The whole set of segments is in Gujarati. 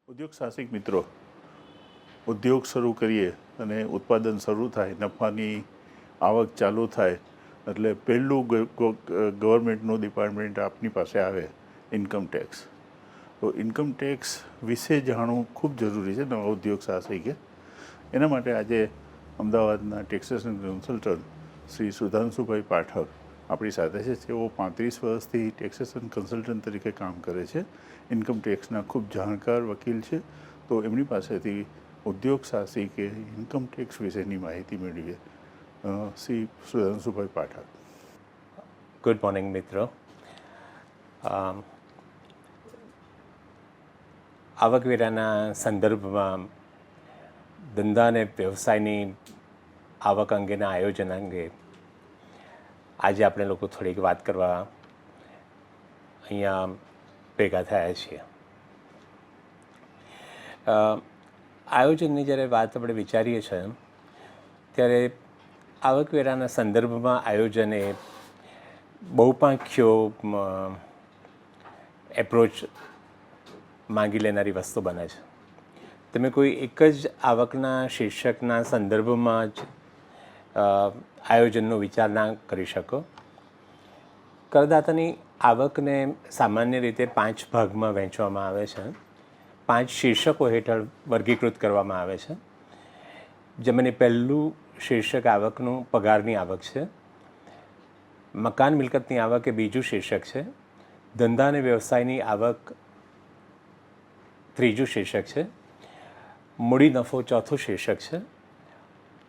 ઉદ્યોગ સાહસિક મિત્રો, ઉદ્યોગ શરૂ કરીએ અને ઉત્પાદન શરૂ થાય, નફાની આવક ચાલુ થાય એટલે પહેલું ગવર્મેન્ટનું ડિપાર્ટમેન્ટ આપની પાસે આવે ઇન્કમ ટેક્સ. તો ઇન્કમ ટેક્સ વિશે જાણવું ખૂબ જરૂરી છે નવા ઉદ્યોગ સાહસિકે. એના માટે આજે અમદાવાદના ટેક્સેશન કન્સલ્ટન્ટ શ્રી સુધાંશુભાઈ પાઠક આપણી સાથે છે. તેઓ 35 વર્ષથી ટેક્સેશન કન્સલ્ટન્ટ તરીકે કામ કરે છે. ઇન્કમ ટેક્સના ખૂબ જાણકાર વકીલ છે. તો એમની પાસેથી ઉદ્યોગ સાહસિકે ઇન્કમ ટેક્સ વિશેની માહિતી મેળવીએ. શ્રી સુધાંશુભાઈ પાઠક. ગુડ મોર્નિંગ મિત્રો. આવકવેરાના સંદર્ભમાં ધંધા અને વ્યવસાયની આવક અંગેના આયોજન અંગે આજે આપણે લોકો થોડીક વાત કરવા અહીંયા ભેગા થયા છીએ. આયોજનની જ્યારે વાત આપણે વિચારીએ છીએ ત્યારે આવકવેરાના સંદર્ભમાં આયોજન એ બહુપાંખ્યો એપ્રોચ માંગી લેનારી વસ્તુ બને છે. તમે કોઈ એક જ આવકના શીર્ષકના સંદર્ભમાં જ આયોજનનો વિચાર ના કરી શકો. કરદાતાની આવકને સામાન્ય રીતે 5 ભાગમાં વહેંચવામાં આવે છે. 5 શીર્ષકો હેઠળ વર્ગીકૃત કરવામાં આવે છે. જેમાંની પહેલું શીર્ષક આવકનું પગારની આવક છે. મકાન મિલકતની આવક એ બીજું શીર્ષક છે. ધંધા અને વ્યવસાયની આવક ત્રીજું શીર્ષક છે. મૂડી નફો ચોથું શીર્ષક છે.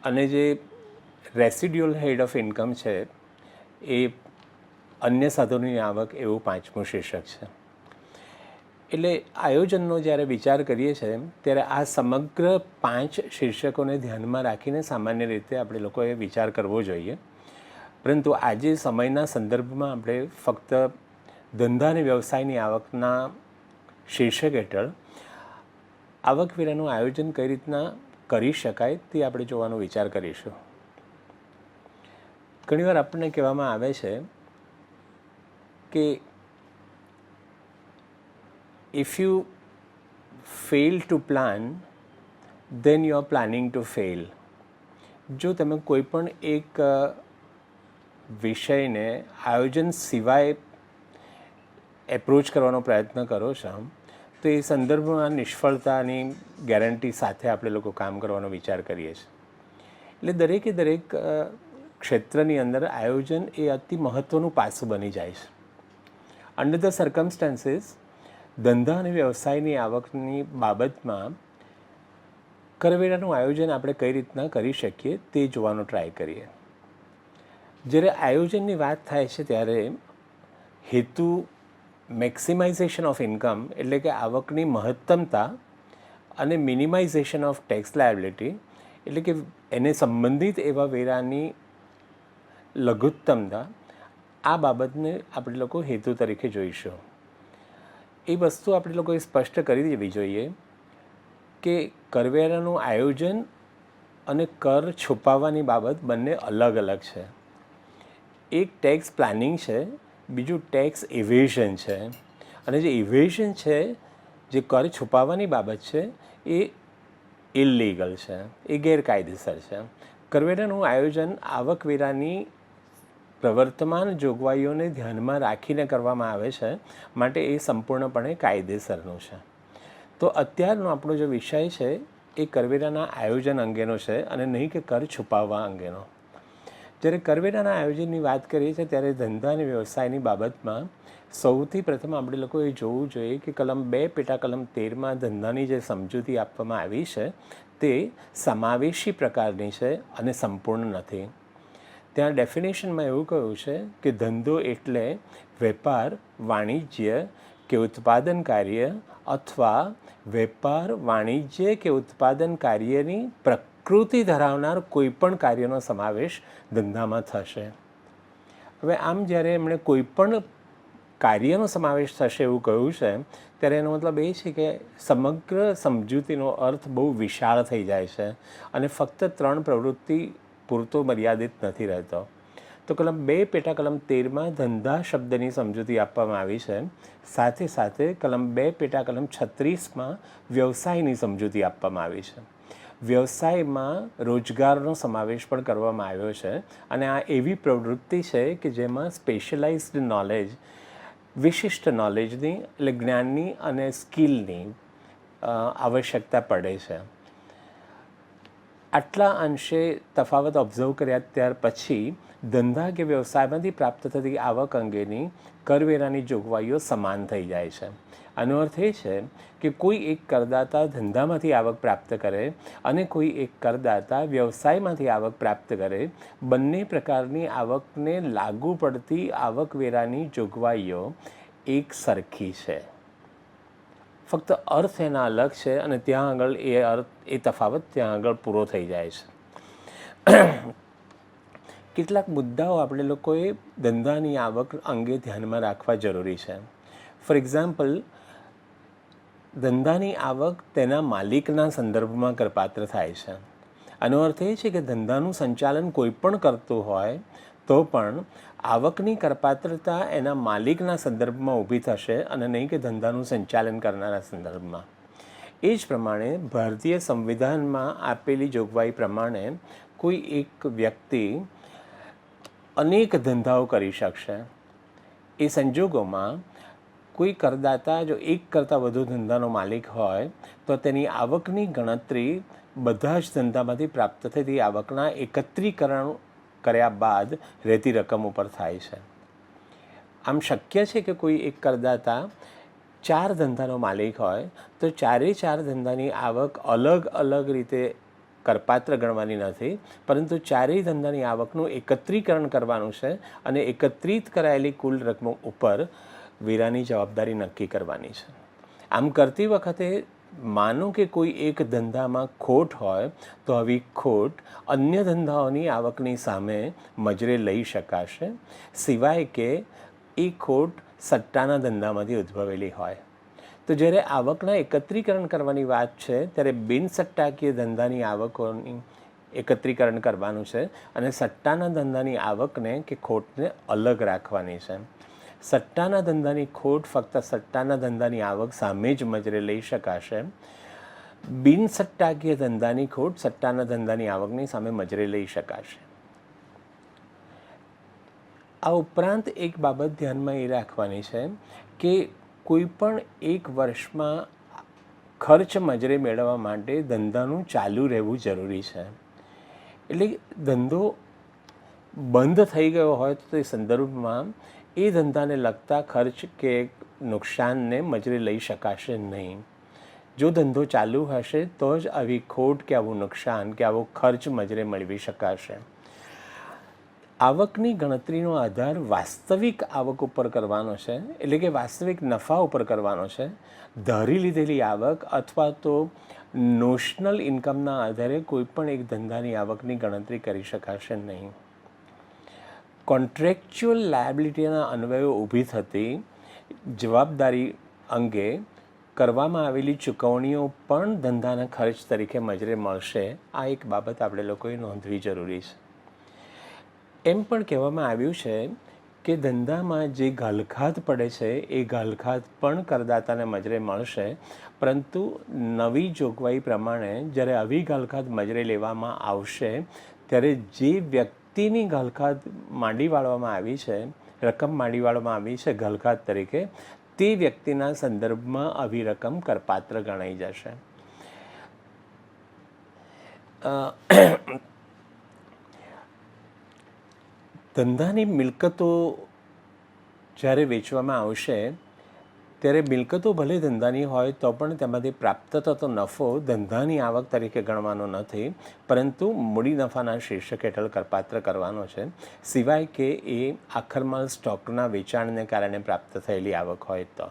અને જે રેસિડ્યુઅલ હેડ ઓફ ઇન્કમ છે એ અન્ય સાધનોની આવક એવું 5મું શીર્ષક છે. એટલે આયોજનનો જ્યારે વિચાર કરીએ છીએ ત્યારે આ સમગ્ર 5 શીર્ષકોને ધ્યાનમાં રાખીને સામાન્ય રીતે આપણે લોકોએ વિચાર કરવો જોઈએ. પરંતુ આજે સમયના સંદર્ભમાં આપણે ફક્ત ધંધા અને વ્યવસાયની આવકના શીર્ષક હેઠળ આવકવેરાનું આયોજન કઈ રીતના કરી શકાય તે આપણે જોવાનો વિચાર કરીશું. ઘણીવાર આપણને કહેવામાં આવે છે કે if you fail to plan then you are planning to fail. જો તમે કોઈ પણ એક વિષયને આયોજન સિવાય એપ્રોચ કરવાનો પ્રયત્ન કરો છો તો એ સંદર્ભમાં નિષ્ફળતાની ગેરંટી સાથે આપણે લોકો કામ કરવાનો વિચાર કરીએ છીએ. એટલે દરેકે દરેક ક્ષેત્રની અંદર આયોજન એ અતિ મહત્ત્વનું પાસું બની જાય છે. અંડર ધ સર્કમસ્ટાન્સીસ ધંધા અને વ્યવસાયની આવકની બાબતમાં કરવેરાનું આયોજન આપણે કઈ રીતના કરી શકીએ તે જોવાનો ટ્રાય કરીએ. જ્યારે આયોજનની વાત થાય છે ત્યારે હેતુ મેક્સિમાઇઝેશન ઓફ ઇન્કમ એટલે કે આવકની મહત્તમતા અને મિનિમાઇઝેશન ઓફ ટેક્સ લાયબિલિટી એટલે કે એને સંબંધિત એવા વેરાની લઘુત્તમતા, આ બાબતને આપણે લોકો હેતુ તરીકે જોઈશું. એ વસ્તુ આપણે લોકોએ સ્પષ્ટ કરી દેવી જોઈએ કે કરવેરાનું આયોજન અને કર છુપાવવાની બાબત બંને અલગ અલગ છે. એક ટેક્સ પ્લાનિંગ છે, બીજું ટેક્સ ઇવેઝન છે. અને જે ઇવેઝન છે, જે કર છુપાવવાની બાબત છે, એ ઇલીગલ છે, એ ગેરકાયદેસર છે. કરવેરાનું આયોજન આવકવેરાની પ્રવર્તમાન જોગવાઈઓને ધ્યાનમાં રાખીને કરવામાં આવે છે, માટે એ સંપૂર્ણપણે કાયદેસરનું છે. તો અત્યારનો આપણો જે વિષય છે એ કરવેરાના આયોજન અંગેનો છે અને નહીં કે કર છુપાવવા અંગેનો. જ્યારે કરવેરાના આયોજનની વાત કરીએ છીએ ત્યારે ધંધા અને વ્યવસાયની બાબતમાં સૌથી પ્રથમ આપણે લોકોએ જોવું જોઈએ કે કલમ 2 પેટા કલમ 13માં ધંધાની જે સમજૂતી આપવામાં આવી છે તે સમાવેશી પ્રકારની છે અને સંપૂર્ણ નથી. ત્યાં ડેફિનેશનમાં એવું કહ્યું છે કે ધંધો એટલે વેપાર, વાણિજ્ય કે ઉત્પાદન કાર્ય અથવા વેપાર, વાણિજ્ય કે ઉત્પાદન કાર્યની પ્રકૃતિ ધરાવનાર કોઈપણ કાર્યનો સમાવેશ ધંધામાં થશે. હવે આમ જ્યારે એમણે કોઈપણ કાર્યનો સમાવેશ થશે એવું કહ્યું છે ત્યારે એનો મતલબ એ છે કે સમગ્ર સમજૂતીનો અર્થ બહુ વિશાળ થઈ જાય છે અને ફક્ત 3 પ્રવૃત્તિ પૂરતો મર્યાદિત નથી રહેતો. તો કલમ 2 પેટા કલમ 13માં ધંધા શબ્દની સમજૂતી આપવામાં આવી છે. સાથે સાથે કલમ 2 પેટા કલમ 36માં વ્યવસાયની સમજૂતી આપવામાં આવી છે. વ્યવસાયમાં રોજગારનો સમાવેશ પણ કરવામાં આવ્યો છે અને આ એવી પ્રવૃત્તિ છે કે જેમાં સ્પેશિયલાઇઝ્ડ નોલેજ, વિશિષ્ટ નોલેજની એટલે જ્ઞાનની અને સ્કિલની આવશ્યકતા પડે છે. આટલા અંશે તફાવત ઓબ્ઝર્વ કર્યા ત્યાર પછી ધંધા કે વ્યવસાયમાંથી પ્રાપ્ત થતી આવક અંગેની કરવેરાની જોગવાઈઓ સમાન થઈ જાય છે. આનો અર્થ એ છે કે કોઈ એક કરદાતા ધંધામાંથી આવક પ્રાપ્ત કરે અને કોઈ એક કરદાતા વ્યવસાયમાંથી આવક પ્રાપ્ત કરે, બંને પ્રકારની આવકને લાગુ પડતી આવકવેરાની જોગવાઈઓ એક સરખી છે. ફક્ત અર્થ એના અલગ છે અને ત્યાં આગળ એ તફાવત ત્યાં આગળ પૂરો થઈ જાય છે. કેટલાક મુદ્દાઓ આપણે લોકોએ ધંધાની આવક અંગે ધ્યાનમાં રાખવા જરૂરી છે. ફોર એક્ઝામ્પલ, ધંધાની આવક તેના માલિકના સંદર્ભમાં કરપાત્ર થાય છે. આનો અર્થ એ છે કે ધંધાનું સંચાલન કોઈ પણ કરતું હોય તો પણ આવકની કરપાત્રતા એના માલિકના સંદર્ભમાં ઊભી થશે અને નહીં કે ધંધાનું સંચાલન કરનારા સંદર્ભમાં. એ જ પ્રમાણે ભારતીય સંવિધાનમાં આપેલી જોગવાઈ પ્રમાણે કોઈ એક વ્યક્તિ અનેક ધંધાઓ કરી શકશે. એ સંજોગોમાં કોઈ કરદાતા જો એક કરતાં વધુ ધંધાનો માલિક હોય તો તેની આવકની ગણતરી બધા જ ધંધામાંથી પ્રાપ્ત થતી આવકના એકત્રીકરણ કર્યા બાદ રહેતી રકમ ઉપર થાય છે. આમ શક્ય છે કે કોઈ એક કરદાતા 4 ધંધાનો માલિક હોય તો ચારે 4 ધંધાની આવક અલગ અલગ રીતે કરપાત્ર ગણવાની નથી, પરંતુ ચારેય ધંધાની આવકનું એકત્રીકરણ કરવાનું છે અને એકત્રિત કરાયેલી કુલ રકમ ઉપર વેરાની જવાબદારી નક્કી કરવાની છે. આમ કરતી વખતે માનો કે કોઈ એક ધંધામાં ખોટ હોય તો આવી ખોટ અન્ય ધંધાઓની આવકની સામે મજરે લઈ શકાશે, સિવાય કે એ ખોટ સટ્ટાના ધંધામાંથી ઉદ્ભવેલી હોય. તો જ્યારે આવકના એકત્રીકરણ કરવાની વાત છે ત્યારે બિનસટ્ટાકીય ધંધાની આવકોની એકત્રીકરણ કરવાનું છે અને સટ્ટાના ધંધાની આવકને કે ખોટને અલગ રાખવાની છે. સટ્ટાના ધંધાની ખોટ ફક્ત સટ્ટાના ધંધાની આવક સામે જ મજરે લઈ શકાશે. બિનસટ્ટાકીય ધંધાની ખોટ સટ્ટાના ધંધાની આવકની સામે મજરે લઈ શકાશે. આ ઉપરાંત એક બાબત ધ્યાનમાં એ રાખવાની છે કે કોઈ પણ એક વર્ષમાં ખર્ચ મજરે મેળવવા માટે ધંધાનું ચાલુ રહેવું જરૂરી છે. એટલે ધંધો બંધ થઈ ગયો હોય તો તે સંદર્ભમાં એ ધંધાને લગતા ખર્ચ કે નુકસાનને મજરે લઈ શકાશે નહીં. જો ધંધો ચાલુ હશે તો જ આવી ખોટ કે આવું નુકસાન કે આવો ખર્ચ મજરે મેળવી શકાશે. આવકની ગણતરીનો આધાર વાસ્તવિક આવક ઉપર કરવાનો છે, એટલે કે વાસ્તવિક નફા ઉપર કરવાનો છે. ધારી લીધેલી આવક અથવા તો નોશનલ ઇન્કમના આધારે કોઈ પણ એક ધંધાની આવકની ગણતરી કરી શકાશે નહીં. કોન્ટ્રેક્ચ્યુઅલ લાયબિલિટીના અન્વયો ઊભી થતી જવાબદારી અંગે કરવામાં આવેલી ચૂકવણીઓ પણ ધંધાના ખર્ચ તરીકે મજરે મળશે. આ એક બાબત આપણે લોકોએ નોંધવી જરૂરી છે. એમ પણ કહેવામાં આવ્યું છે કે ધંધામાં જે ઘાલખાત પડે છે એ ઘાલખાત પણ કરદાતાને મજરે મળશે, પરંતુ નવી જોગવાઈ પ્રમાણે જ્યારે આવી ઘાલખાત મજરે લેવામાં આવશે ત્યારે જે વ્યક્તિની ઘાલખાત માંડી વાળવામાં આવી છે, રકમ માંડી વાળવામાં આવી છે ઘાલખાત તરીકે, તે વ્યક્તિના સંદર્ભમાં આવી રકમ કરપાત્ર ગણાઈ જશે. ધંધાની મિલકતો જ્યારે વેચવામાં આવશે ત્યારે મિલકતો ભલે ધંધાની હોય તો પણ તેમાંથી પ્રાપ્ત થતો નફો ધંધાની આવક તરીકે ગણવાનો નથી, પરંતુ મૂડી નફાના શીર્ષક હેઠળ કરપાત્ર કરવાનો છે, સિવાય કે એ આખરમાલ સ્ટોકના વેચાણને કારણે પ્રાપ્ત થયેલી આવક હોય તો.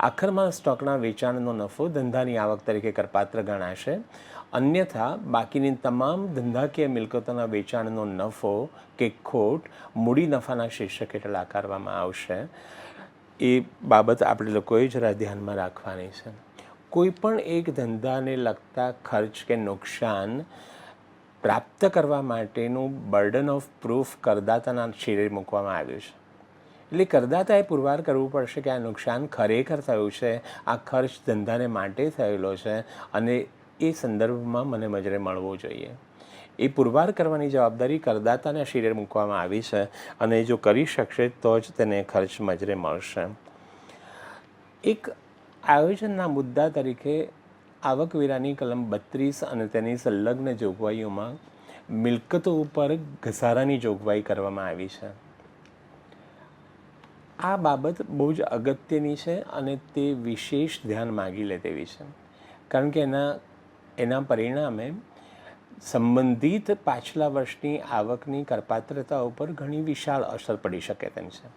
આખરમાલ સ્ટોકના વેચાણનો નફો ધંધાની આવક તરીકે કરપાત્ર ગણાશે. અન્યથા બાકીની તમામ ધંધાકીય મિલકતોના વેચાણનો નફો કે ખોટ મૂડી નફાના શીર્ષક હેઠળ આકારવામાં આવશે. એ બાબત આપણે લોકોએ જરા ધ્યાનમાં રાખવાની છે. કોઈ પણ એક ધંધાને લગતા ખર્ચ કે નુકસાન પ્રાપ્ત કરવા માટેનું બર્ડન ઓફ પ્રૂફ કરદાતાના શિરે મૂકવામાં આવ્યું છે. એટલે કરદાતાએ પુરવાર કરવું પડશે કે આ નુકસાન ખરેખર થયું છે, આ ખર્ચ ધંધાને માટે થયેલો છે અને એ સંદર્ભમાં મને મજરે મળવું જોઈએ. એ પુરવાર કરવાની જવાબદારી કરદાતાના શિરે મૂકવામાં આવી છે અને જો કરી શકશે તો જ તેને ખર્ચ મજરે મળશે. એક આયોજનના મુદ્દા તરીકે આવકવેરાની કલમ 32 અને તેની સંલગ્ન જોગવાઈઓમાં મિલકતો ઉપર ઘસારાની જોગવાઈ કરવામાં આવી છે. આ બાબત બહુ જ અગત્યની છે અને તે વિશેષ ધ્યાન માગી લે તેવી છે, કારણ કે એના પરિણામે સંબંધિત પાછલા વર્ષની આવકની કરપાત્રતા ઉપર ઘણી વિશાળ અસર પડી શકે તેમ છે.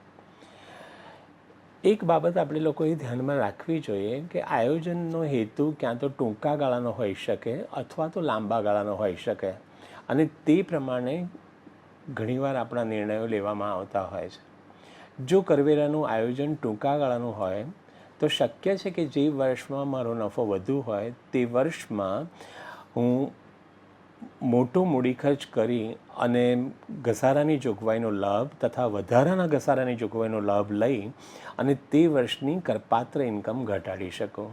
એક બાબત આપણે લોકોએ ધ્યાનમાં રાખવી જોઈએ કે આયોજનનો હેતુ ક્યાં તો ટૂંકા ગાળાનો હોઈ શકે અથવા તો લાંબા ગાળાનો હોઈ શકે અને તે પ્રમાણે ઘણીવાર આપણા નિર્ણયો લેવામાં આવતા હોય છે. જો કરવેરાનું આયોજન ટૂંકા ગાળાનું હોય તો શક્ય છે કે જે વર્ષમાં મારો નફો વધુ હોય તે વર્ષમાં હું મોટો મૂડી ખર્ચ કરી અને ઘસારાની જોગવાઈનો લાભ તથા વધારાના ઘસારાની જોગવાઈનો લાભ લઈ અને તે વર્ષની કરપાત્ર ઇન્કમ ઘટાડી શકો.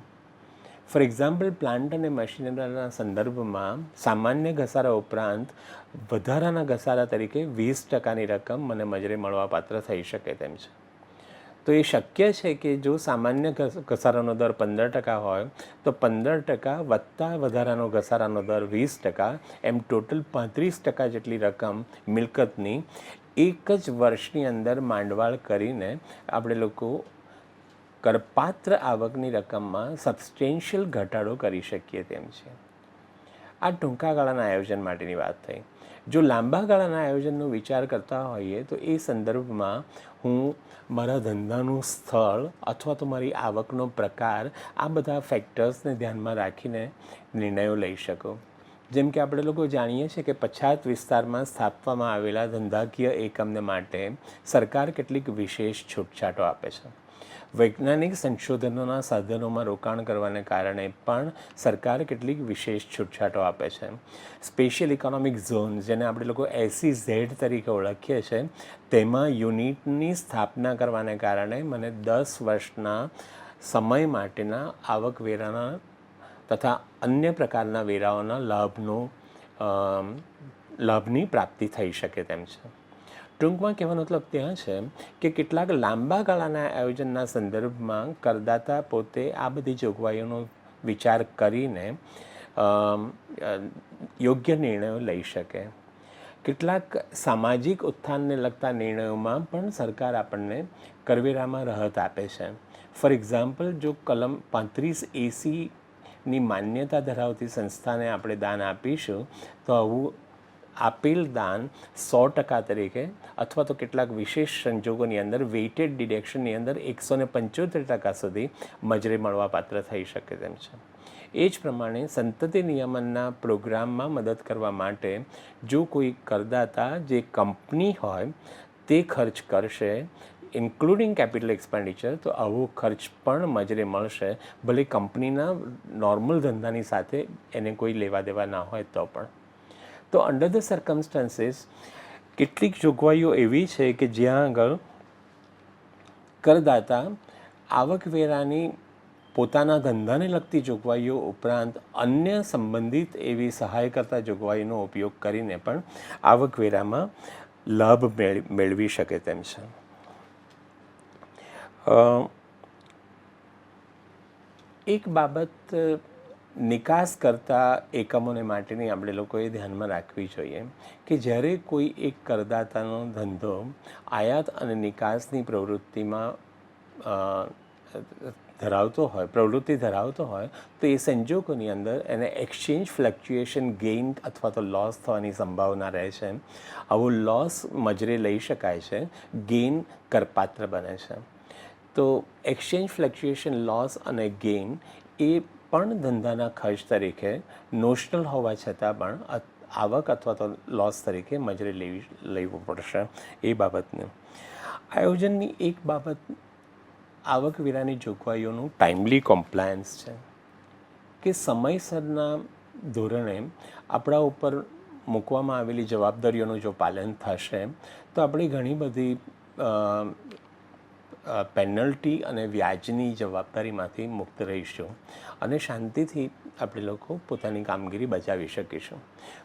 ફોર એક્ઝામ્પલ, પ્લાન્ટ અને મશીનરીના સંદર્ભમાં સામાન્ય ઘસારા ઉપરાંત વધારાના ઘસારા તરીકે 20%ની રકમ મને મજરે મળવાપાત્ર થઈ શકે તેમ છે. તો એ શક્ય છે કે જો સામાન્ય ઘસારાનો દર 15% હોય તો 15% વત્તા વધારાનો ઘસારાનો દર 20%, એમ ટોટલ 35% જેટલી રકમ મિલકતની એક જ વર્ષની અંદર માંડવાળ કરીને આપણે લોકો કરપાત્ર આવકની રકમમાં સબસ્ટેન્શિયલ ઘટાડો કરી શકીએ તેમ છે. આ ટૂંકા ગાળાના આયોજન માટેની વાત થઈ. જો લાંબા ગાળાના આયોજનનો વિચાર કરતા હોઈએ તો એ સંદર્ભમાં હું મારા ધંધાનું સ્થળ અથવા તો મારી આવકનો પ્રકાર, આ બધા ફેક્ટર્સને ધ્યાનમાં રાખીને નિર્ણયો લઈ શકું. જેમ કે આપણે લોકો જાણીએ છીએ કે પછાત વિસ્તારમાં સ્થાપવામાં આવેલા ધંધાકીય એકમને માટે સરકાર કેટલીક વિશેષ છૂટછાટો આપે છે. વૈજ્ઞાનિક સંશોધનોના સાધનોમાં રોકાણ કરવાને કારણે પણ સરકાર કેટલીક વિશેષ છૂટછાટો આપે છે. સ્પેશિયલ ઇકોનોમિક ઝોન, જેને આપણે લોકો SEZ તરીકે ઓળખીએ છીએ, તેમાં યુનિટની સ્થાપના કરવાને કારણે મને 10 વર્ષના સમય માટેના આવકવેરાના તથા અન્ય પ્રકારના વેરાઓના લાભની પ્રાપ્તિ થઈ શકે તેમ છે. ટૂંકમાં કહેવાનો મતલબ ત્યાં છે કે કેટલાક લાંબા ગાળાના આયોજનના સંદર્ભમાં કરદાતા પોતે આ બધી જોગવાઈઓનો વિચાર કરીને યોગ્ય નિર્ણયો લઈ શકે. કેટલાક સામાજિક ઉત્થાનને લગતા નિર્ણયોમાં પણ સરકાર આપણને કરવેરામાં રાહત આપે છે. ફોર એક્ઝામ્પલ, જો કલમ 35AC ની માન્યતા ધરાવતી સંસ્થાને આપણે દાન આપીશું તો આવું આપેલ દાન 100% તરીકે અથવા તો કેટલાક વિશેષ સંજોગોની અંદર વેઇટેડ ડિડક્શનની અંદર 175% સુધી મજરે મળવાપાત્ર થઈ શકે તેમ છે. એ જ પ્રમાણે સંતતિ નિયમનના પ્રોગ્રામમાં મદદ કરવા માટે જો કોઈ કરદાતા જે કંપની હોય તે ખર્ચ કરશે, ઇન્ક્લુડિંગ કેપિટલ એક્સપેન્ડિચર, તો આવો ખર્ચ પણ મજરે મળશે, ભલે કંપનીના નોર્મલ ધંધાની સાથે એને કોઈ લેવા દેવા ના હોય તો પણ. તો અંડર ધ સર્કમસ્ટન્સીસ કેટલીક જોગવાઈઓ એવી છે કે જ્યાં આગળ કરદાતા આવકવેરાની પોતાના ધંધાને લગતી જોગવાઈઓ ઉપરાંત અન્ય સંબંધિત એવી સહાય કરતા જોગવાઈનો ઉપયોગ કરીને પણ આવકવેરામાં લાભ મેળવી શકે તેમ છે. એક બાબત નિકાસ કરતા એકમોને માટેની આપણે લોકોએ ધ્યાનમાં રાખવી જોઈએ કે જ્યારે કોઈ એક કરદાતાનો ધંધો આયાત અને નિકાસની પ્રવૃત્તિ ધરાવતો હોય તો એ સંજોગોની અંદર એને એક્સચેન્જ ફ્લક્ચ્યુએશન ગેઇન અથવા તો લોસ થવાની સંભાવના રહે છે. આવો લોસ મજરે લઈ શકાય છે, ગેઇન કરપાત્ર બને છે. તો એક્સચેન્જ ફ્લક્ચ્યુએશન લોસ અને ગેઇન એ પણ ધંધાના ખર્ચ તરીકે નોશનલ હોવા છતાં પણ આવક અથવા તો લોસ તરીકે મજરે લેવું પડશે. એ બાબતને આયોજનની એક બાબત આવકવેરાની જોગવાઈઓનું ટાઈમલી કોમ્પ્લાયન્સ છે કે સમયસરના ધોરણે આપણા ઉપર મૂકવામાં આવેલી જવાબદારીઓનું જો પાલન થશે તો આપણે ઘણી બધી પેનલ્ટી અને વ્યાજની જવાબદારીમાંથી મુક્ત રહીશું અને શાંતિથી આપણે લોકો પોતાની કામગીરી બચાવી શકીશું.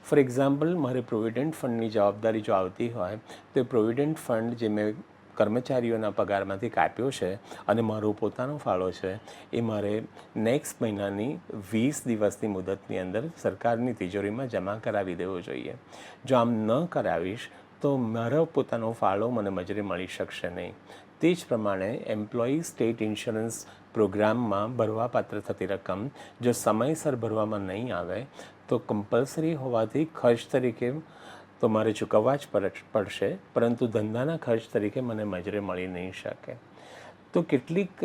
ફોર એક્ઝામ્પલ, મારે પ્રોવિડન્ટ ફંડની જવાબદારી જો આવતી હોય તો એ પ્રોવિડન્ટ ફંડ જે મેં કર્મચારીઓના પગારમાંથી કાપ્યો છે અને મારો પોતાનો ફાળો છે એ મારે નેક્સ્ટ મહિનાની 20 દિવસની મુદતની અંદર સરકારની તિજોરીમાં જમા કરાવી દેવો જોઈએ. જો આમ ન કરાવીશ તો મારો પોતાનો ફાળો મને મજૂરી મળી શકશે નહીં. તે જ પ્રમાણે એમ્પ્લોયી સ્ટેટ ઇન્સ્યોરન્સ પ્રોગ્રામમાં ભરવાપાત્ર થતી રકમ જો સમયસર ભરવામાં નહીં આવે તો કમ્પલસરી હોવાથી ખર્ચ તરીકે તો મારે ચૂકવવા જ પડશે, પરંતુ ધંધાના ખર્ચ તરીકે મને મજૂરી મળી નહીં શકે. તો કેટલીક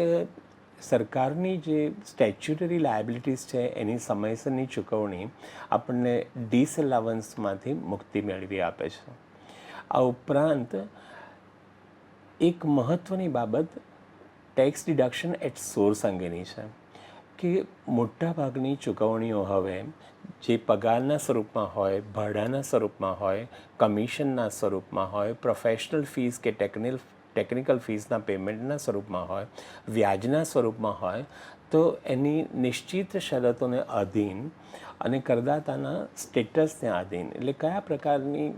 સરકારની જે સ્ટેચ્યુટરી લાયબિલિટીઝ છે એની સમયસરની ચૂકવણી આપણને ડિસઅલાવન્સમાંથી મુક્તિ મેળવી આપે છે. આ ઉપરાંત એક મહત્ત્વની બાબત ટેક્સ ડિડક્શન એટ સોર્સ અંગેની છે કે મોટાભાગની ચૂકવણીઓ હવે જે પગારના સ્વરૂપમાં હોય, ભાડાના સ્વરૂપમાં હોય, કમિશનના સ્વરૂપમાં હોય, પ્રોફેશનલ ફીસ કે ટેકનિકલ ફીસના પેમેન્ટના સ્વરૂપમાં હોય, વ્યાજના સ્વરૂપમાં હોય, તો એની નિશ્ચિત શરતોને આધીન અને કરદાતાના સ્ટેટસને આધીન, એટલે કયા પ્રકારની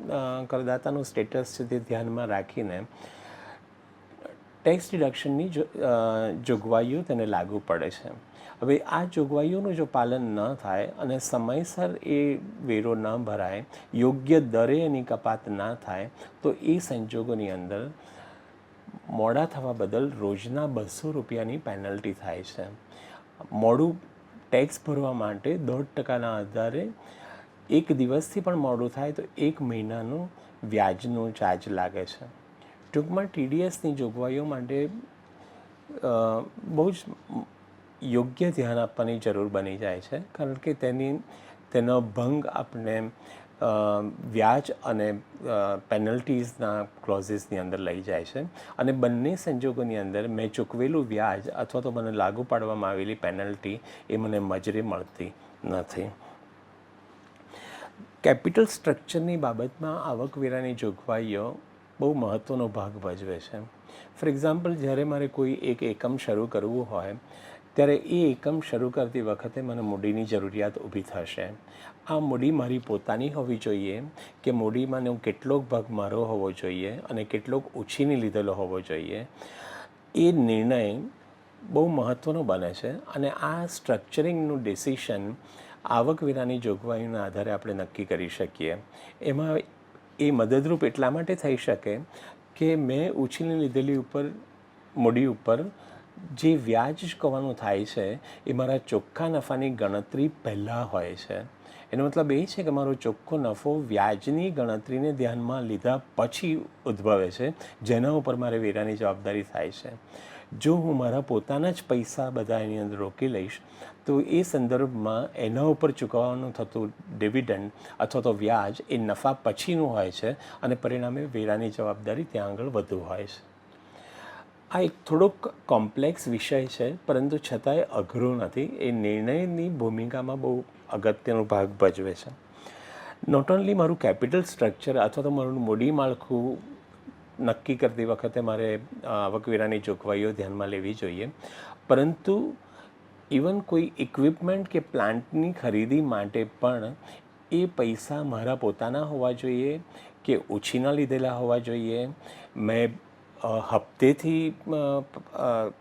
કરદાતાનું સ્ટેટસ છે તે ધ્યાનમાં રાખીને ટેક્સ ડિડક્શનની જોગવાઈઓ તેને લાગુ પડે છે. હવે આ જોગવાઈઓનું જો પાલન ન થાય અને સમયસર એ વેરો ન ભરાય, યોગ્ય દરે એની કપાત ના થાય તો એ સંજોગોની અંદર મોડા થવા બદલ રોજના 200 રૂપિયાની પેનલ્ટી થાય છે. મોડું ટેક્સ ભરવા માટે 0.5% આધારે એક દિવસથી પણ મોડું થાય તો 1 મહિનાનું વ્યાજનું ચાર્જ લાગે છે. ટૂંકમાં TDSની જોગવાઈઓ માટે બહુ જ યોગ્ય ધ્યાન આપવાની જરૂર બની જાય છે, કારણ કે તેનો ભંગ આપણે વ્યાજ અને પેનલ્ટીઝના ક્લોઝીસની અંદર લઈ જાય છે અને બંને સંજોગોની અંદર મેં ચૂકવેલું વ્યાજ અથવા તો મને લાગુ પાડવામાં આવેલી પેનલ્ટી એ મને મજૂરી મળતી નથી. કેપિટલ સ્ટ્રક્ચરની બાબતમાં આવકવેરાની જોગવાઈઓ બહુ મહત્ત્વનો ભાગ ભજવે છે. ફોર એક્ઝામ્પલ, જ્યારે મારે કોઈ એક એકમ શરૂ કરવું હોય ત્યારે એ એકમ શરૂ કરતી વખતે મને મૂડીની જરૂરિયાત ઊભી થશે. આ મૂડી મારી પોતાની હોવી જોઈએ કે મૂડીમાંનો કેટલોક ભાગ મારો હોવો જોઈએ અને કેટલોક ઉછીની લીધેલો હોવો જોઈએ, એ નિર્ણય બહુ મહત્ત્વનો બને છે અને આ સ્ટ્રક્ચરિંગનું ડિસિશન આવકવેરાની જોગવાઈના આધારે આપણે નક્કી કરી શકીએ. એમાં એ મદદરૂપ એટલા માટે થઈ શકે કે મેં ઉછીની લીધેલી મૂડી ઉપર જે વ્યાજ ચૂકવવાનું થાય છે એ મારા ચોખ્ખા નફાની ગણતરી પહેલાં હોય છે. એનો મતલબ એ છે કે મારો ચોખ્ખો નફો વ્યાજની ગણતરીને ધ્યાનમાં લીધા પછી ઉદ્ભવે છે, જેના ઉપર મારે વેરાની જવાબદારી થાય છે. જો હું મારા પોતાના જ પૈસા બધા એની અંદર રોકી લઈશ તો એ સંદર્ભમાં એના ઉપર ચૂકવવાનું થતું ડિવિડન્ડ અથવા તો વ્યાજ એ નફા પછીનું હોય છે અને પરિણામે વેરાની જવાબદારી ત્યાં આગળ વધુ હોય છે. આ એક થોડોક કોમ્પ્લેક્સ વિષય છે, પરંતુ છતાંય અઘરો નથી. એ નિર્ણયની ભૂમિકામાં બહુ અગત્યનો ભાગ ભજવે છે. નોટ ઓન્લી મારું કેપિટલ સ્ટ્રક્ચર અથવા તો મારું મૂડી માળખું નક્કી કરતી વખતે મારે આવકવેરાની જોગવાઈઓ ધ્યાનમાં લેવી જોઈએ, પરંતુ ઇવન કોઈ ઇક્વિપમેન્ટ કે પ્લાન્ટની ખરીદી માટે પણ એ પૈસા મારા પોતાના હોવા જોઈએ કે ઉછીના લીધેલા હોવા જોઈએ, મેં હપ્તેથી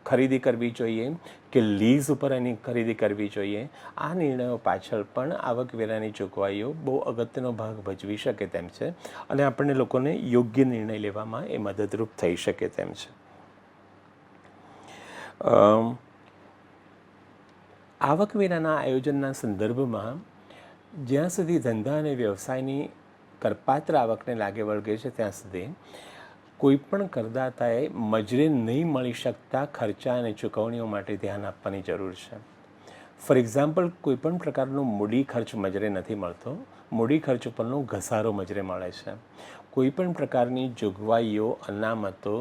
ખરીદી કરવી જોઈએ કે લીઝ ઉપર એની ખરીદી કરવી જોઈએ. આ નિર્ણયો પાછળ પણ આવકવેરાની જોગવાઈઓ બહુ અગત્યનો ભાગ ભજવી શકે તેમ છે અને આપણને લોકોને યોગ્ય નિર્ણય લેવામાં એ મદદરૂપ થઈ શકે તેમ છે. આવકવેરાના આયોજનના સંદર્ભમાં જ્યાં સુધી ધંધા અને વ્યવસાયની કરપાત્ર આવકને લાગે વળગે છે ત્યાં સુધી કોઈપણ કરદાતાએ મજૂરી નહીં મળી શકતા ખર્ચા અને ચૂકવણીઓ માટે ધ્યાન આપવાની જરૂર છે. ફોર એક્ઝામ્પલ, કોઈપણ પ્રકારનો મૂડી ખર્ચ મજરે નથી મળતો, મૂડી ખર્ચ ઉપરનો ઘસારો મજરે મળે છે. કોઈપણ પ્રકારની જોગવાઈઓ અનામતો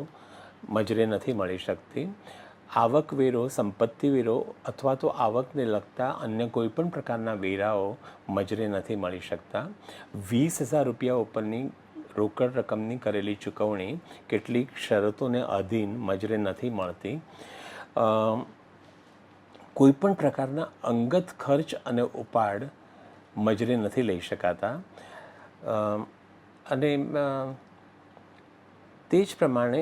મજરે નથી મળી શકતી. આવકવેરો, સંપત્તિવેરો અથવા તો આવકને લગતા અન્ય કોઈ પણ પ્રકારના વેરાઓ મજરે નથી મળી શકતા. 20,000 રૂપિયા ઉપરની રોકડ રકમની કરેલી ચૂકવણી કેટલીક શરતોને અધીન મજરે નથી મળતી. કોઈ પણ પ્રકારના અંગત ખર્ચ અને ઉપાડ મજરે નથી લઈ શકાતા. અને તે જ પ્રમાણે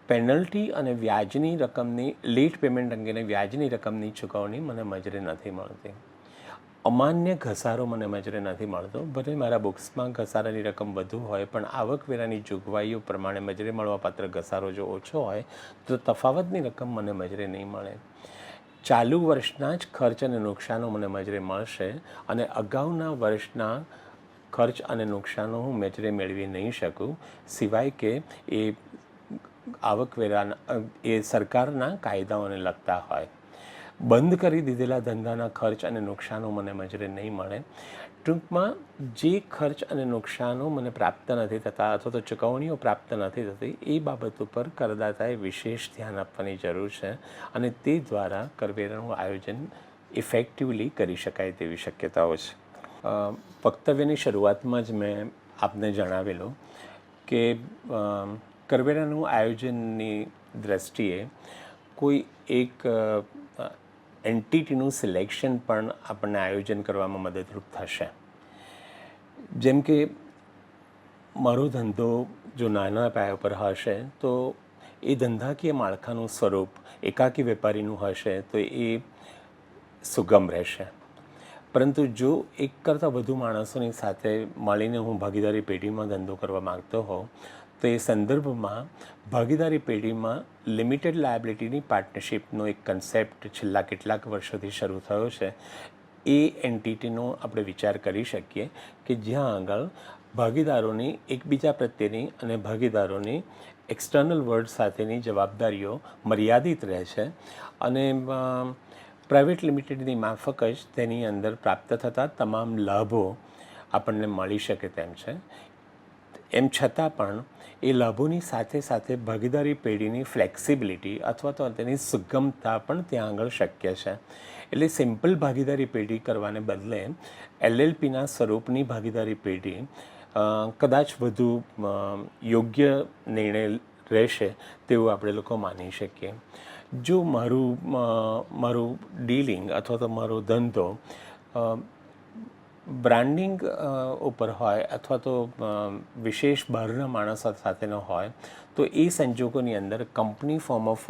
પેનલ્ટી અને વ્યાજની રકમની લેટ પેમેન્ટ અંગેની વ્યાજની રકમની ચૂકવણી મને મજરે નથી મળતી. અમાન્ય ઘસારો મને મજરે નથી મળતો. ભલે મારા બુક્સમાં ઘસારાની રકમ વધુ હોય, પણ આવકવેરાની જોગવાઈઓ પ્રમાણે મજરે મળવાપાત્ર ઘસારો જો ઓછો હોય તો તફાવતની રકમ મને મજરે નહીં મળે. ચાલુ વર્ષના જ ખર્ચ અને નુકસાનો મને મજરે મળશે અને અગાઉના વર્ષના ખર્ચ અને નુકસાનો હું મજરે મેળવી નહીં શકું, સિવાય કે એ આવકવેરાના એ સરકારના કાયદાઓને લગતા હોય. બંધ કરી દીધેલા ધંધાના ખર્ચ અને નુકસાનો મને મજરે નહીં મળે. ટૂંકમાં જે ખર્ચ અને નુકસાનો મને પ્રાપ્ત નથી થતા અથવા તો ચૂકવણીઓ પ્રાપ્ત નથી થતી, એ બાબત ઉપર કરદાતાએ વિશેષ ધ્યાન આપવાની જરૂર છે અને તે દ્વારા કરવેરાનું આયોજન ઇફેક્ટિવલી કરી શકાય તેવી શક્યતાઓ છે. વક્તવ્યની શરૂઆતમાં જ મેં આપને જણાવેલું કે કરવેરાનું આયોજનની દ્રષ્ટિએ કોઈ એક એન્ટિટીનું સિલેક્શન પણ આપણને આયોજન કરવામાં મદદરૂપ થશે. જેમ કે મારો ધંધો જો નાના પાયા પર હશે તો એ ધંધાકીય માળખાનું સ્વરૂપ એકાકી વેપારીનું હશે તો એ સુગમ રહેશે. પરંતુ જો એક કરતાં વધુ માણસોની સાથે મળીને હું ભાગીદારી પેઢીમાં ધંધો કરવા માગતો હોઉં તો એ સંદર્ભમાં ભાગીદારી પેઢીમાં લિમિટેડ લાયબિલિટીની પાર્ટનરશિપનો એક કન્સેપ્ટ છેલ્લા કેટલાક વર્ષોથી શરૂ થયો છે. એ એન્ટિટીનો આપણે વિચાર કરી શકીએ કે જ્યાં આગળ ભાગીદારોની એકબીજા પ્રત્યેની અને ભાગીદારોની એક્સટર્નલ વર્લ્ડ સાથેની જવાબદારીઓ મર્યાદિત રહે છે અને પ્રાઇવેટ લિમિટેડની માફક જ તેની અંદર પ્રાપ્ત થતા તમામ લાભો આપણને મળી શકે તેમ છે. એમ છતાં પણ એ લાભોની સાથે સાથે ભાગીદારી પેઢીની ફ્લેક્સિબિલિટી અથવા તો તેની સુગમતા પણ ત્યાં આગળ શક્ય છે. એટલે સિમ્પલ ભાગીદારી પેઢી કરવાને બદલે LLPના સ્વરૂપની ભાગીદારી પેઢી કદાચ વધુ યોગ્ય નિર્ણય રહેશે તેવું આપણે લોકો માની શકીએ. જો મારું ડીલિંગ અથવા તો મારો ધંધો બ્રાન્ડિંગ ઉપર હોય અથવા તો વિશેષ બહારના માણસો સાથેનો હોય તો એ સંજોગોની અંદર કંપની ફોર્મ ઓફ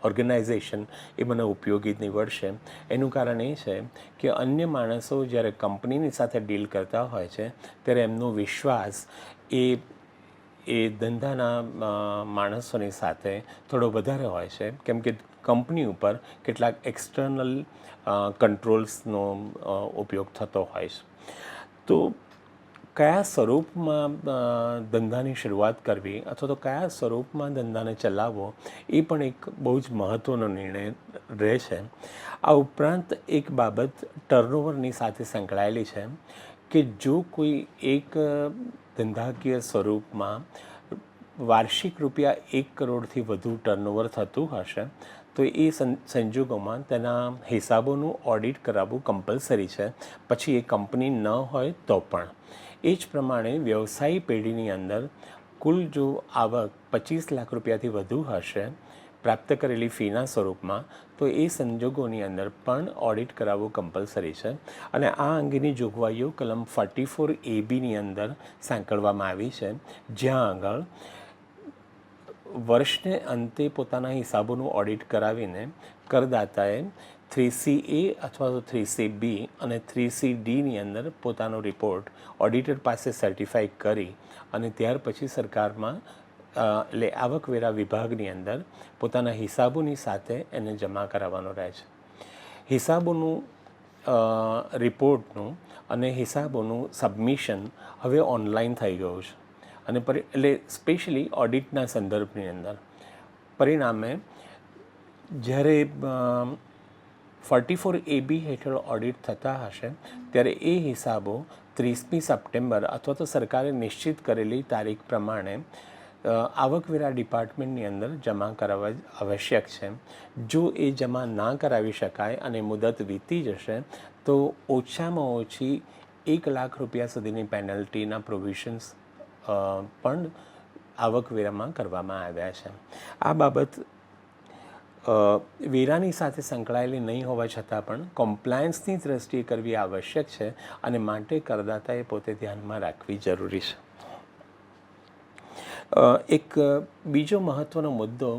ઓર્ગેનાઇઝેશન એ મને ઉપયોગી નીવડશે. એનું કારણ એ છે કે અન્ય માણસો જ્યારે કંપનીની સાથે ડીલ કરતા હોય છે ત્યારે એમનો વિશ્વાસ એ ધંધાના માણસોની સાથે થોડો વધારે હોય છે, કેમ કે કંપની ઉપર કેટલાક એક્સટર્નલ કંટ્રોલ્સનો ઉપયોગ થતો હોય છે. તો કયા સ્વરૂપમાં ધંધાની શરૂઆત કરવી અથવા તો કયા સ્વરૂપમાં ધંધાને ચલાવવો એ પણ એક બહુ જ મહત્ત્વનો નિર્ણય રહે છે. આ ઉપરાંત એક બાબત ટર્નઓવરની સાથે સંકળાયેલી છે કે જો કોઈ એક ધંધાકીય સ્વરૂપમાં વાર્ષિક રૂપિયા 1 કરોડથી વધુ ટર્નઓવર થતું હશે તો એ સંજોગોમાં તેના હિસાબોનું ઓડિટ કરાવવું કમ્પલસરી છે, પછી એ કંપની ન હોય તો પણ. એ જ પ્રમાણે વ્યવસાયી પેઢીની અંદર કુલ જો આવક 25 લાખ રૂપિયાથી વધુ હશે પ્રાપ્ત કરેલી ફીના સ્વરૂપમાં તો એ સંજોગોની અંદર પણ ઓડિટ કરાવવું કમ્પલસરી છે. અને આ અંગેની જોગવાઈઓ કલમ 44AB અંદર સાંકળવામાં આવી છે, જ્યાં આગળ વર્ષને અંતે પોતાના હિસાબોનું ઓડિટ કરાવીને કરદાતાએ 3CA અથવા તો 3CB અને 3CD અંદર પોતાનો રિપોર્ટ ઓડિટર પાસે સર્ટિફાઈ કરી અને ત્યાર પછી સરકારમાં એટલે આવકવેરા વિભાગની અંદર પોતાના હિસાબોની સાથે એને જમા કરાવવાનો રહે છે. હિસાબોનું રિપોર્ટનું અને હિસાબોનું સબમિશન હવે ઓનલાઈન થઈ ગયું છે અને એટલે સ્પેશિયલી ઓડિટના સંદર્ભની અંદર. પરિણામે જ્યારે 44AB હેઠળ ઓડિટ થતા હશે ત્યારે એ હિસાબો 30મી સપ્ટેમ્બર અથવા તો સરકારે નિશ્ચિત કરેલી તારીખ પ્રમાણે આવકવેરા ડિપાર્ટમેન્ટની અંદર જમા કરાવવા આવશ્યક છે. જો એ જમા ના કરાવી શકાય અને મુદત વીતી જશે તો ઓછામાં ઓછી 1 લાખ રૂપિયા સુધીની પેનલ્ટીના પ્રોવિઝન્સ પણ આવકવેરામાં કરવામાં આવ્યા છે. આ બાબત વેરાની સાથે સંકળાયેલી નહીં હોવા છતાં પણ કોમ્પ્લાયન્સની દ્રષ્ટિએ કરવી આવશ્યક છે અને માટે કરદાતાએ પોતે ધ્યાનમાં રાખવી જરૂરી છે. એક બીજો મહત્ત્વનો મુદ્દો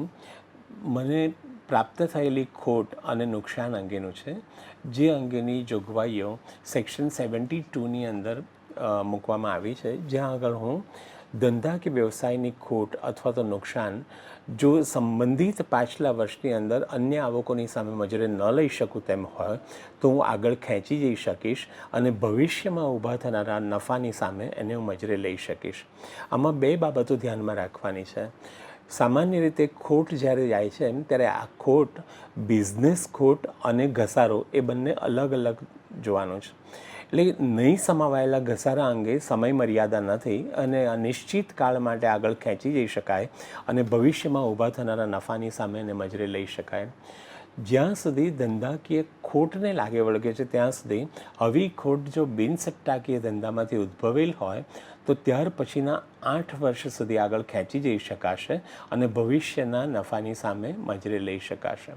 મને પ્રાપ્ત થયેલી ખોટ અને નુકસાન અંગેનું છે, જે અંગેની જોગવાઈઓ સેક્શન 72ની અંદર મૂકવામાં આવી છે, જ્યાં આગળ હું ધંધા કે વ્યવસાયની ખોટ અથવા તો નુકસાન જો સંબંધિત પાછલા વર્ષની અંદર અન્ય આવકોની સામે મજરે ન લઈ શકું તેમ હોય તો હું આગળ ખેંચી જઈ શકીશ અને ભવિષ્યમાં ઊભા થનારા નફાની સામે એને હું મજરે લઈ શકીશ. આમાં 2 બાબતો ધ્યાનમાં રાખવાની છે. સામાન્ય રીતે ખોટ જ્યારે જાય છે ત્યારે આ ખોટ બિઝનેસ ખોટ અને ઘસારો એ બંને અલગ અલગ જોવાનું છે. એટલે નહીં સમાવાયેલા ઘસારા અંગે સમય મર્યાદા નથી અને અનિશ્ચિત કાળ માટે આગળ ખેંચી જઈ શકાય અને ભવિષ્યમાં ઊભા થનારા નફાની સામે એને મજરે લઈ શકાય. જ્યાં સુધી ધંધાકીય ખોટને લાગે વળગે છે ત્યાં સુધી આવી ખોટ જો બિનસટ્ટાકીય ધંધામાંથી ઉદ્ભવેલ હોય તો ત્યાર પછીના 8 વર્ષ સુધી આગળ ખેંચી જઈ શકાશે અને ભવિષ્યના નફાની સામે મજરે લઈ શકાશે.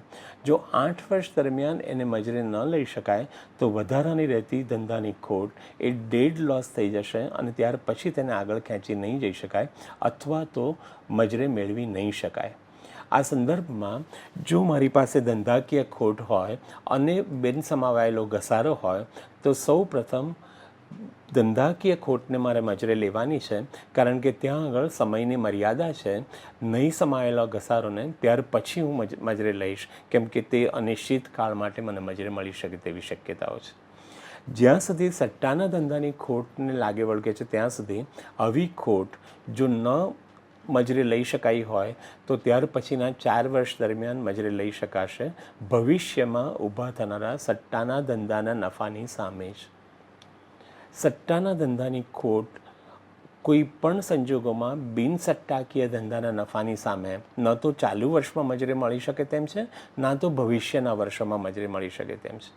જો 8 વર્ષ દરમિયાન એને મજરે ન લઈ શકાય તો વધારાની રહેતી ધંધાની ખોટ એ ડેડ લોસ થઈ જશે અને ત્યાર પછી તેને આગળ ખેંચી નહીં જઈ શકાય અથવા તો મજરે મેળવી નહીં શકાય. આ સંદર્ભમાં જો મારી પાસે ધંધાકીય ખોટ હોય અને બિનસમાવાયેલો ઘસારો હોય તો સૌ પ્રથમ ધંધાકીય ખોટને મારે મજરે લેવાની છે, કારણ કે ત્યાં આગળ સમયની મર્યાદા છે. નહીં સમાયેલા ઘસારોને ત્યાર પછી હું મજરે લઈશ, કેમ કે તે અનિશ્ચિત કાળ માટે મને મજરે મળી શકે તેવી શક્યતાઓ છે. જ્યાં સુધી સટ્ટાના ધંધાની ખોટને લાગે વળગે છે ત્યાં સુધી આવી ખોટ જો ન મજરે લઈ શકાઈ હોય તો ત્યાર પછીના 4 વર્ષ દરમિયાન મજરે લઈ શકાશે ભવિષ્યમાં ઊભા થનારા સટ્ટાના ધંધાના નફાની સામે જ. સટ્ટાના ધંધાની ખોટ કોઈ પણ સંજોગોમાં બિનસટ્ટાકીય ધંધાના નફાની સામે ન તો ચાલુ વર્ષમાં મજરે મળી શકે તેમ છે, ના તો ભવિષ્યના વર્ષોમાં મજરે મળી શકે તેમ છે.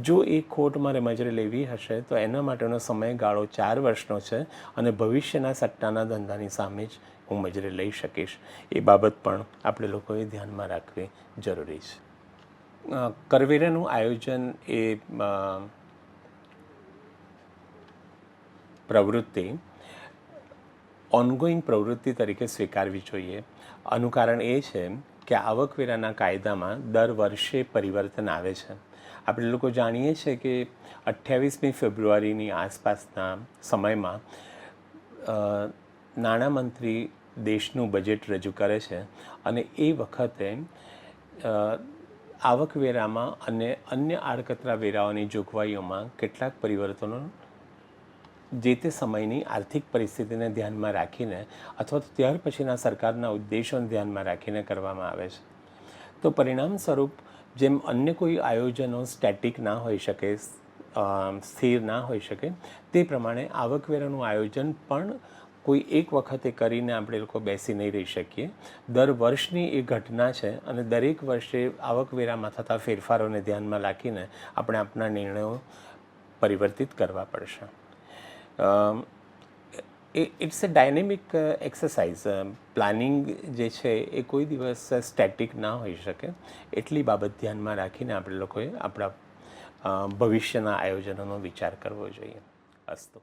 જો એ ખોટ મારે મજરે લેવી હશે તો એના માટેનો સમયગાળો 4 વર્ષનો છે અને ભવિષ્યના સટ્ટાના ધંધાની સામે જ હું મજરે લઈ શકીશ. એ બાબત પણ આપણે લોકોએ ધ્યાનમાં રાખવી જરૂરી છે. કરવેરાનું આયોજન એ પ્રવૃત્તિ ઓનગોઈંગ પ્રવૃત્તિ તરીકે સ્વીકારવી જોઈએ. આનું કારણ એ છે કે આવકવેરાના કાયદામાં દર વર્ષે પરિવર્તન આવે છે. આપણે લોકો જાણીએ છીએ કે 28મી ફેબ્રુઆરીની આસપાસના સમયમાં નાણામંત્રી દેશનું બજેટ રજૂ કરે છે અને એ વખતે આવકવેરામાં અને અન્ય આડકતરા વેરાઓની જોગવાઈઓમાં કેટલાક પરિવર્તનો જે તે સમયની આર્થિક પરિસ્થિતિને ધ્યાનમાં રાખીને અથવા તો ત્યાર પછીના સરકારના ઉદ્દેશોને ધ્યાનમાં રાખીને કરવામાં આવે છે. તો પરિણામ સ્વરૂપ જેમ અન્ય કોઈ આયોજનો સ્ટેટિક ના હોઈ શકે, સ્થિર ના હોઈ શકે, તે પ્રમાણે આવકવેરાનું આયોજન પણ કોઈ એક વખતે કરીને આપણે લોકો બેસી નહીં રહી શકીએ. દર વર્ષની એ ઘટના છે અને દરેક વર્ષે આવકવેરામાં થતા ફેરફારોને ધ્યાનમાં રાખીને આપણે આપણા નિર્ણયો પરિવર્તિત કરવા પડશે. It's a dynamic exercise. Planning જે છે એ કોઈ દિવસ સ્ટેટિક ના હોઈ શકે. એટલી બાબત ધ્યાનમાં રાખીને આપણે લોકોએ આપણા ભવિષ્યના આયોજનોનો વિચાર કરવો જોઈએ. અસ્તુ.